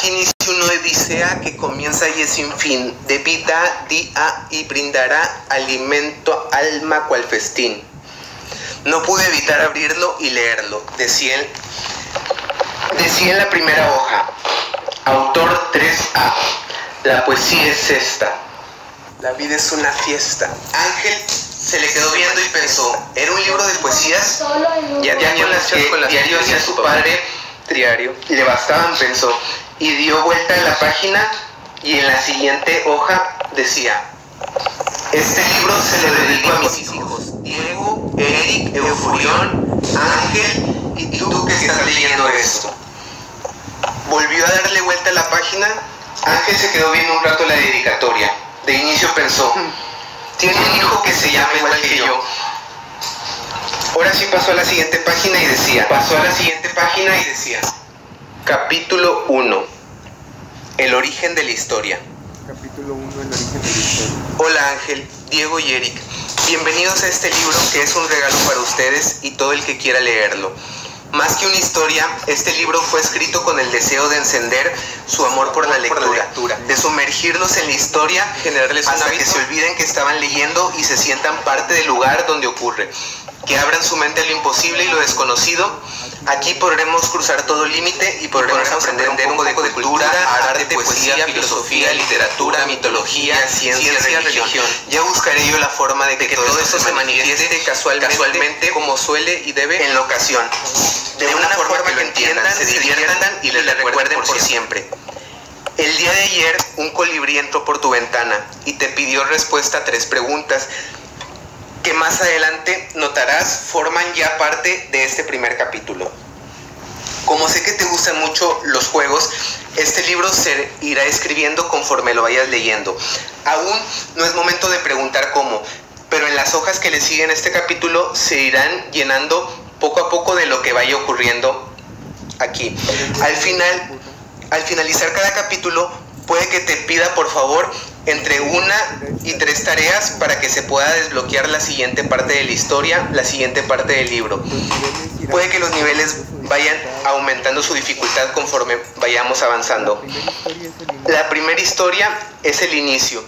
Aquí inicia una odisea que comienza y es sin fin, de vida, día y brindará alimento alma cual festín. No pude evitar abrirlo y leerlo. Decía en la primera hoja, autor 3A, la poesía es esta. La vida es una fiesta. Ángel se le quedó viendo y pensó, ¿era un libro de poesías? Ya con las diario hacía su padre, diario, le bastaban, pensó, y dio vuelta a la página y en la siguiente hoja decía, este libro se le dedico a mis hijos, Diego, Eric, Eufurión, Ángel y tú que estás leyendo esto. Volvió a darle vuelta a la página. Ángel se quedó viendo un rato la dedicatoria. De inicio pensó, tiene un hijo que se llama igual que yo. Ahora sí pasó a la siguiente página y decía, capítulo 1, el origen de la historia. Capítulo 1, el origen de la historia. Hola Ángel, Diego y Eric. Bienvenidos a este libro que es un regalo para ustedes y todo el que quiera leerlo. Más que una historia, este libro fue escrito con el deseo de encender su amor por la lectura, de sumergirlos en la historia, generarles hasta que se olviden que estaban leyendo y se sientan parte del lugar donde ocurre, que abran su mente a lo imposible y lo desconocido. Aquí podremos cruzar todo límite y podremos aprender un poco de cultura, arte, poesía, filosofía, literatura, mitología, ciencia, religión. Ya buscaré yo la forma de que todo eso se manifieste casualmente como suele y debe en la ocasión. De una forma que lo entiendan, se diviertan y les recuerden por siempre. El día de ayer un colibrí entró por tu ventana y te pidió respuesta a 3 preguntas que más adelante notarás forman ya parte de este primer capítulo. Como sé que te gustan mucho los juegos, este libro se irá escribiendo conforme lo vayas leyendo. Aún no es momento de preguntar cómo, pero en las hojas que le siguen este capítulo se irán llenando poco a poco de lo que vaya ocurriendo aquí. Al finalizar cada capítulo, puede que te pida por favor entre 1 y 3 tareas para que se pueda desbloquear la siguiente parte de la historia, la siguiente parte del libro. Puede que los niveles vayan aumentando su dificultad conforme vayamos avanzando. La primera historia es el inicio.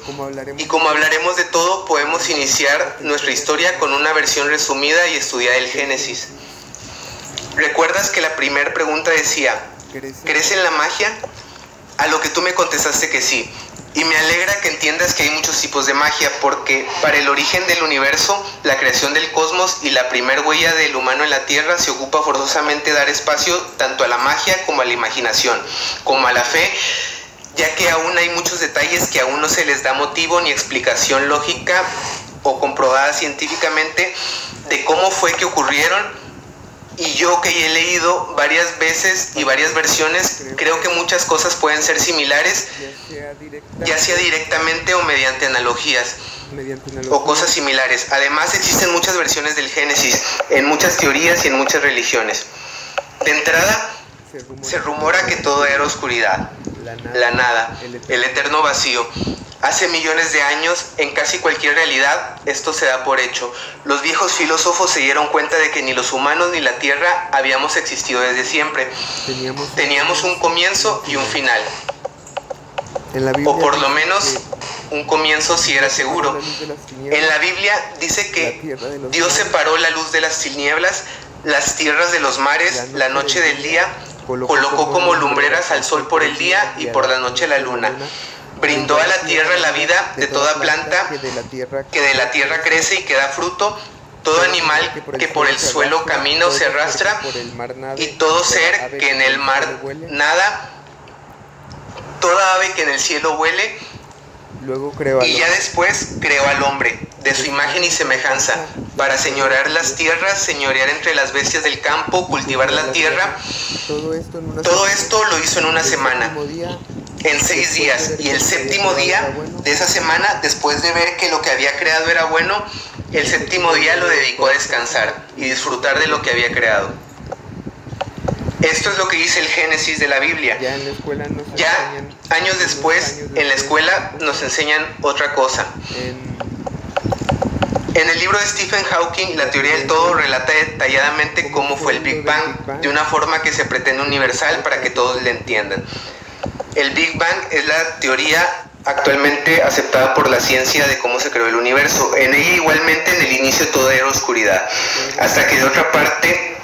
Y como hablaremos de todo, podemos iniciar nuestra historia con una versión resumida y estudiada del Génesis. ¿Recuerdas que la primera pregunta decía, ¿crees en la magia? A lo que tú me contestaste que sí. Y me alegra que entiendas que hay muchos tipos de magia, porque para el origen del universo, la creación del cosmos y la primer huella del humano en la Tierra se ocupa forzosamente dar espacio tanto a la magia como a la imaginación, como a la fe, ya que aún hay muchos detalles que aún no se les da motivo ni explicación lógica o comprobada científicamente de cómo fue que ocurrieron. Y yo que he leído varias veces y varias versiones, creo que muchas cosas pueden ser similares, ya sea directamente o mediante analogías o cosas similares. Además existen muchas versiones del Génesis, en muchas teorías y en muchas religiones. De entrada, se rumora que todo era oscuridad, la nada, el eterno vacío. Hace millones de años, en casi cualquier realidad, esto se da por hecho. Los viejos filósofos se dieron cuenta de que ni los humanos ni la Tierra habíamos existido desde siempre. Teníamos un comienzo y un final. O por lo menos un comienzo si era seguro. En la Biblia dice que Dios separó la luz de las tinieblas, las tierras de los mares, la noche del día, colocó como lumbreras al sol por el día y por la noche la luna. Brindó a la tierra la vida de toda planta que de la tierra crece y que da fruto, todo animal que por el suelo camina o se arrastra, y todo ser que en el mar nada, toda ave que en el cielo huele. Y ya después creó al hombre, de su imagen y semejanza, para señorear las tierras, señorear entre las bestias del campo, cultivar la tierra. Todo esto lo hizo en una semana, en 6 días, y el séptimo día de esa semana, después de ver que lo que había creado era bueno, el séptimo día lo dedicó a descansar y disfrutar de lo que había creado. Esto es lo que dice el Génesis de la Biblia. Ya años después, en la escuela nos enseñan otra cosa. En el libro de Stephen Hawking, La teoría del todo relata detalladamente cómo fue el Big Bang, de una forma que se pretende universal para que todos le entiendan. El Big Bang es la teoría actualmente aceptada por la ciencia de cómo se creó el universo. En ella igualmente en el inicio todo era oscuridad, hasta que de otra parte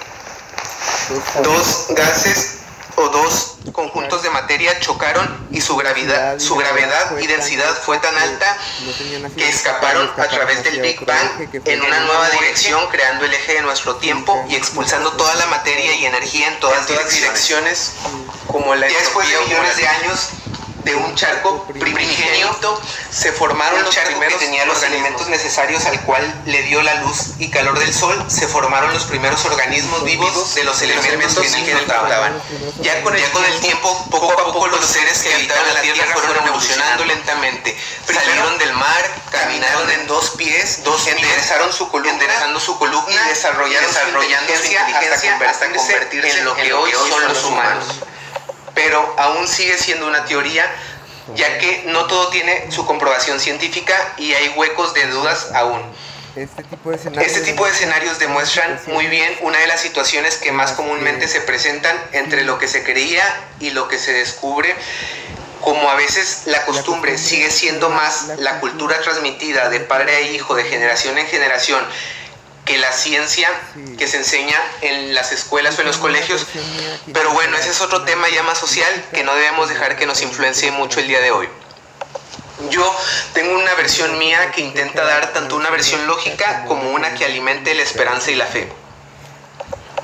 dos gases o dos conjuntos de materia chocaron y su gravedad y densidad fue tan alta que escaparon a través del Big Bang en una nueva dirección, creando el eje de nuestro tiempo y expulsando toda la materia y energía en todas direcciones, como la después de millones de años de un charco primigenio se formaron los primeros que tenía los elementos necesarios al cual le dio la luz y calor del sol. Se formaron los primeros organismos vivos de los elementos que nos faltaban. Ya con el tiempo, poco a poco los seres que habitaban la tierra fueron evolucionando lentamente. Salieron del mar, caminaron en dos pies, enderezaron su columna y desarrollaron su inteligencia hasta convertirse en lo que hoy son los humanos. Pero aún sigue siendo una teoría, ya que no todo tiene su comprobación científica y hay huecos de dudas aún. Este tipo de escenarios demuestran muy bien una de las situaciones que más comúnmente se presentan entre lo que se creía y lo que se descubre. Como a veces la costumbre sigue siendo más la cultura transmitida de padre a hijo, de generación en generación, que la ciencia que se enseña en las escuelas o en los colegios. Pero bueno, ese es otro tema ya más social que no debemos dejar que nos influencie mucho el día de hoy. Yo tengo una versión mía que intenta dar tanto una versión lógica como una que alimente la esperanza y la fe.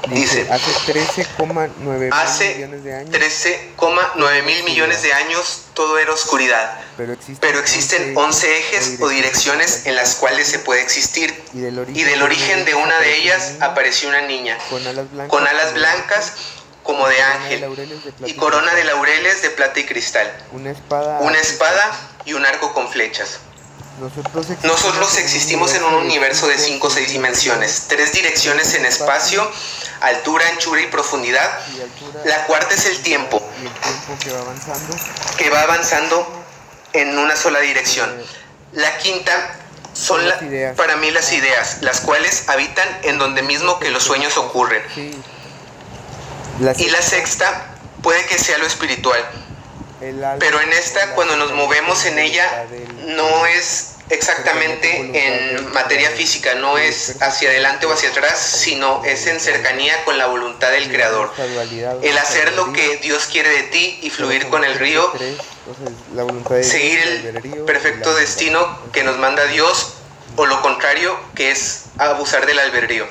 Dice, hace 13,9 mil millones de años todo era oscuridad, pero existen 11 ejes o direcciones en las cuales se puede existir, y del origen de una de ellas apareció una niña, con alas blancas como de ángel, y corona de laureles de plata y cristal, una espada y un arco con flechas. Nosotros existimos en un universo de 5 o 6 dimensiones, 3 direcciones en espacio, altura, anchura y profundidad. La cuarta es el tiempo, que va avanzando en una sola dirección. La quinta son para mí las ideas, las cuales habitan en donde mismo que los sueños ocurren. Y la sexta puede que sea lo espiritual. Pero en esta, cuando nos movemos en ella, no es exactamente en materia física, no es hacia adelante o hacia atrás, sino es en cercanía con la voluntad del Creador. El hacer lo que Dios quiere de ti y fluir con el río, seguir el perfecto destino que nos manda Dios, o lo contrario, que es abusar del albedrío.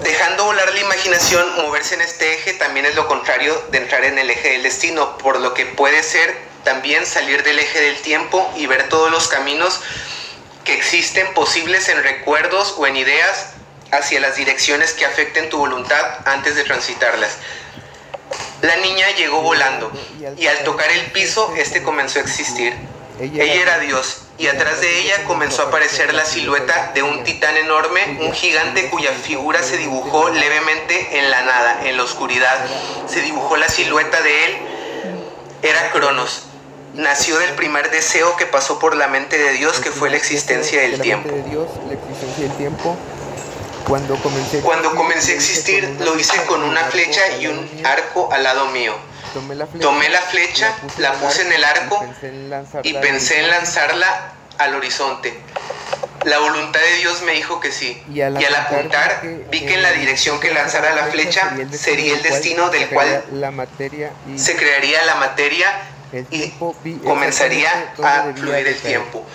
Dejando volar la imaginación, moverse en este eje también es lo contrario de entrar en el eje del destino, por lo que puede ser también salir del eje del tiempo y ver todos los caminos que existen posibles en recuerdos o en ideas hacia las direcciones que afecten tu voluntad antes de transitarlas. La niña llegó volando y al tocar el piso, este comenzó a existir. Ella era Dios, y atrás de ella comenzó a aparecer la silueta de un titán enorme, un gigante cuya figura se dibujó levemente en la nada, en la oscuridad. Se dibujó la silueta de él. Era Cronos. Nació del primer deseo que pasó por la mente de Dios, que fue la existencia del tiempo. Cuando comencé a existir, lo hice con una flecha y un arco al lado mío. Tomé la flecha, la puse en el arco y pensé en lanzarla al horizonte. La voluntad de Dios me dijo que sí, y al apuntar vi que en la dirección que lanzara la flecha sería el destino del cual se crearía la materia y comenzaría a fluir el tiempo.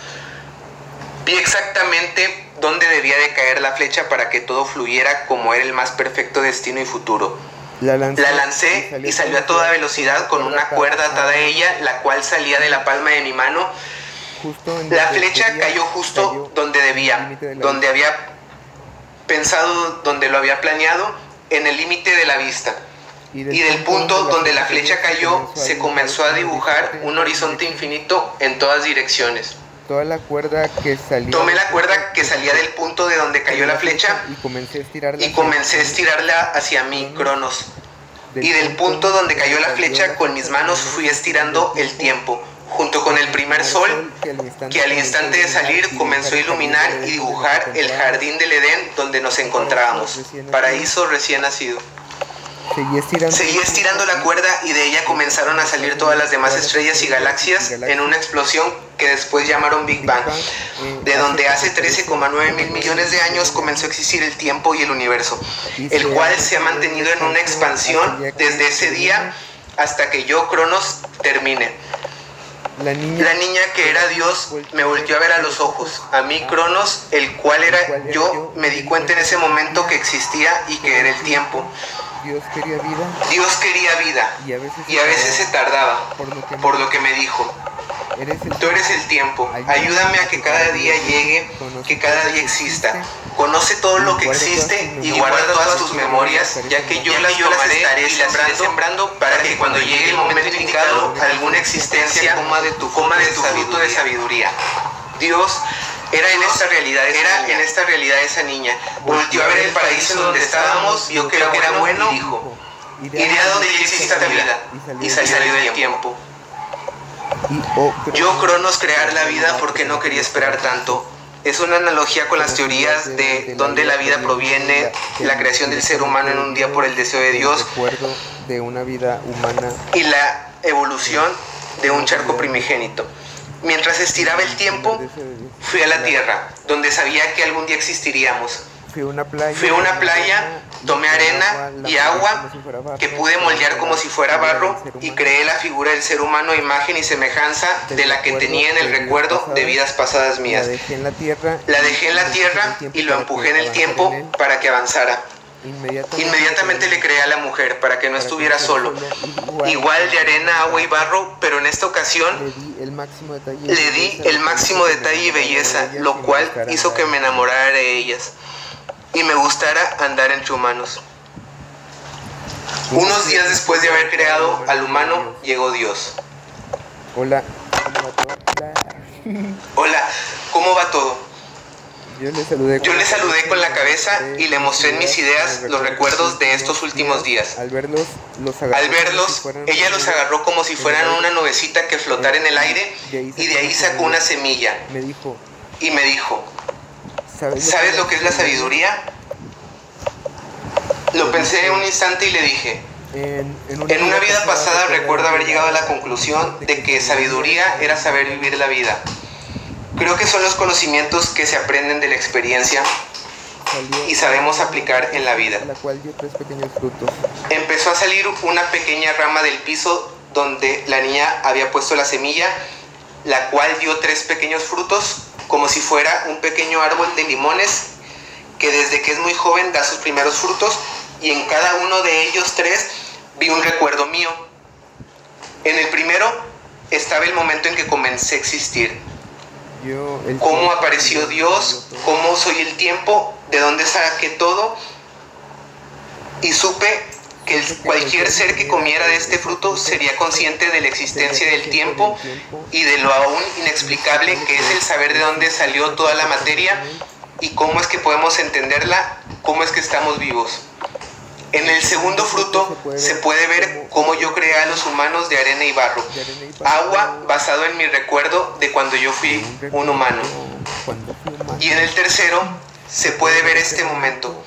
Vi exactamente dónde debía de caer la flecha para que todo fluyera como era el más perfecto destino y futuro. La lancé y salió a toda velocidad con una cuerda atada a ella, la cual salía de la palma de mi mano. La flecha cayó justo donde debía, donde había pensado, donde lo había planeado, en el límite de la vista. Y del punto donde la flecha cayó, se comenzó a dibujar un horizonte infinito en todas direcciones. Tomé la cuerda que salía del punto de donde cayó la flecha y comencé a estirarla hacia mí, Cronos. Y del punto donde cayó la flecha, con mis manos fui estirando el tiempo, junto con el primer sol, que al instante de salir comenzó a iluminar y dibujar el jardín del Edén donde nos encontrábamos, paraíso recién nacido. Seguí estirando la cuerda y de ella comenzaron a salir todas las demás estrellas y galaxias en una explosión que después llamaron Big Bang, de donde hace 13,9 mil millones de años comenzó a existir el tiempo y el universo, el cual se ha mantenido en una expansión desde ese día hasta que yo, Cronos, termine. La niña que era Dios me volteó a ver a los ojos. A mí, Cronos, el cual era yo, me di cuenta en ese momento que existía y que era el tiempo. Dios quería vida y a veces se tardaba, por lo que me dijo. Tú eres el tiempo, ayúdame a que cada día llegue, que cada día exista. Conoce todo lo que existe y guarda todas tus memorias, ya que yo las estaré y las iré sembrando para que cuando llegue el momento indicado, alguna existencia coma de tu fruto de sabiduría. Dios era en esta realidad esa niña. Volvió a ver el paraíso en donde estábamos, vio que era bueno y dijo, iré a donde ya exista la vida, y salió del tiempo. Yo, Cronos, crear la vida porque no quería esperar tanto. Es una analogía con las teorías de dónde la vida proviene, la creación del ser humano en un día por el deseo de Dios y la evolución de un charco primigénito. Mientras estiraba el tiempo, fui a la tierra, donde sabía que algún día existiríamos. Fui a una playa, tomé arena y agua que pude moldear como si fuera barro y creé la figura del ser humano a imagen y semejanza de la que tenía en el recuerdo de vidas pasadas mías. La dejé en la tierra y lo empujé en el tiempo para que avanzara. Inmediatamente le creé a la mujer para que no estuviera solo, igual de arena, agua y barro, pero en esta ocasión le di el máximo detalle y belleza, lo cual hizo que me enamorara de ellas y me gustara andar entre humanos. Unos días después de haber creado al humano, llegó Dios. Hola, ¿cómo va todo? Yo le saludé con la cabeza y le mostré en mis ideas los recuerdos de estos últimos días. Al verlos, ella los agarró como si fueran una nubecita que flotara en el aire y de ahí sacó una semilla y me dijo, ¿sabes lo que es la sabiduría? Lo pensé un instante y le dije, en una vida pasada recuerdo haber llegado a la conclusión de que sabiduría era saber vivir la vida. Creo que son los conocimientos que se aprenden de la experiencia y sabemos aplicar en la vida. Empezó a salir una pequeña rama del piso donde la niña había puesto la semilla, la cual dio 3 pequeños frutos, como si fuera un pequeño árbol de limones que desde que es muy joven da sus primeros frutos, y en cada uno de ellos 3 vi un recuerdo mío. En el primero estaba el momento en que comencé a existir. Cómo apareció Dios, cómo soy el tiempo, de dónde saqué todo, y supe que cualquier ser que comiera de este fruto sería consciente de la existencia del tiempo y de lo aún inexplicable que es el saber de dónde salió toda la materia y cómo es que podemos entenderla, cómo es que estamos vivos. En el segundo fruto se puede ver cómo yo creé a los humanos de arena y barro, agua basado en mi recuerdo de cuando yo fui un humano. Y en el tercero se puede ver este momento,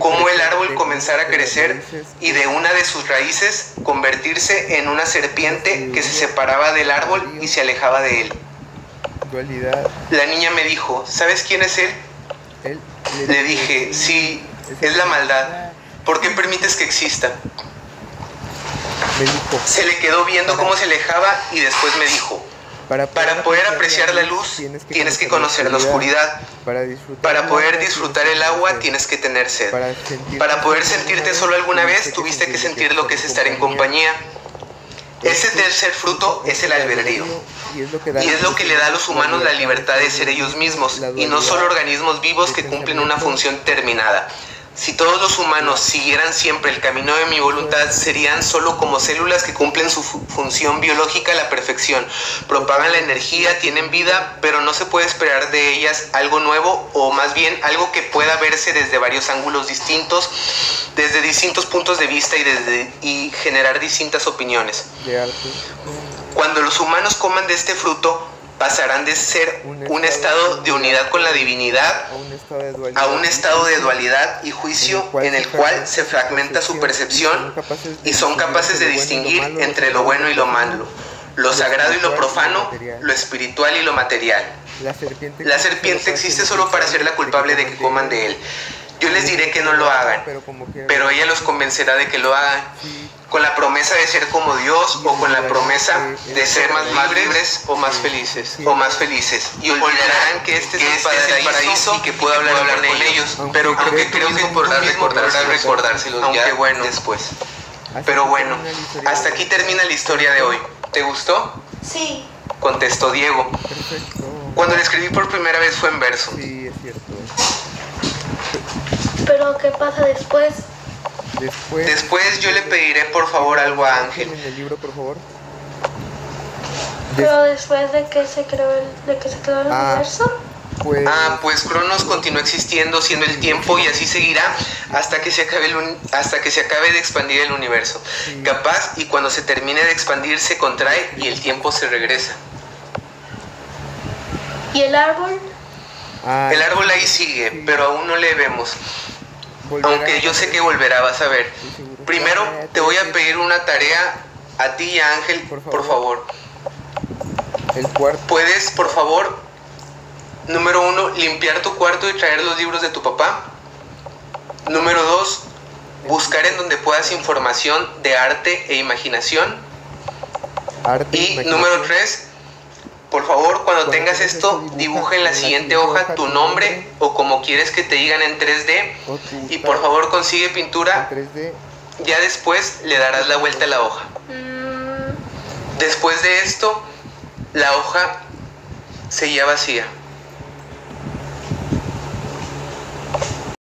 cómo el árbol comenzara a crecer y de una de sus raíces convertirse en una serpiente que se separaba del árbol y se alejaba de él. La niña me dijo, ¿sabes quién es él? Le dije, sí, es la maldad. ¿Por qué permites que exista? Se le quedó viendo cómo se alejaba y después me dijo, para poder apreciar la luz tienes que conocer la oscuridad. Para poder disfrutar el agua tienes que tener sed. Para poder sentirte solo alguna vez tuviste que sentir lo que es estar en compañía. Ese tercer fruto es el albedrío. Y es lo que le da a los humanos la libertad de ser ellos mismos y no solo organismos vivos que cumplen una función terminada. Si todos los humanos siguieran siempre el camino de mi voluntad, serían solo como células que cumplen su función biológica a la perfección. Propagan la energía, tienen vida, pero no se puede esperar de ellas algo nuevo, o más bien algo que pueda verse desde varios ángulos distintos, desde distintos puntos de vista y generar distintas opiniones. Cuando los humanos coman de este fruto, pasarán de ser un estado de unidad con la divinidad a un estado de dualidad y juicio en el cual se fragmenta su percepción y son capaces de distinguir entre lo bueno y lo malo, lo sagrado y lo profano, lo espiritual y lo material. La serpiente existe solo para ser la culpable de que coman de él. Yo les diré que no lo hagan, pero ella los convencerá de que lo hagan, con la promesa de ser como Dios o con la promesa de ser más libres o más felices. Y olvidarán que este es el paraíso y que puedo hablar con ellos, pero creo que podrá recordárselos ya bueno después. Pero bueno, hasta aquí termina la historia de hoy. ¿Te gustó? Sí. Contestó Diego. Perfecto. Cuando la escribí por primera vez fue en verso. Sí, es cierto. Pero ¿qué pasa después? Después yo le pediré por favor algo a Ángel. En el libro, por favor. Pero después de que se creó el universo. Pues Cronos continúa existiendo, siendo el tiempo, y así seguirá hasta que se acabe de expandir el universo. Sí. Capaz, y cuando se termine de expandir se contrae y el tiempo se regresa. ¿Y el árbol? El árbol ahí sigue, pero aún no le vemos. Aunque yo sé que volverá, vas a ver. Primero te voy a pedir una tarea a ti y a Ángel, por favor. El cuarto. ¿Puedes, por favor, número 1, limpiar tu cuarto y traer los libros de tu papá? Número 2, buscar en donde puedas información de arte e imaginación. Y número 3, por favor, cuando tengas esto, dibuja en la siguiente hoja tu nombre o como quieres que te digan en 3D. Y por favor consigue pintura. Ya después le darás la vuelta a la hoja. Después de esto, la hoja seguía vacía.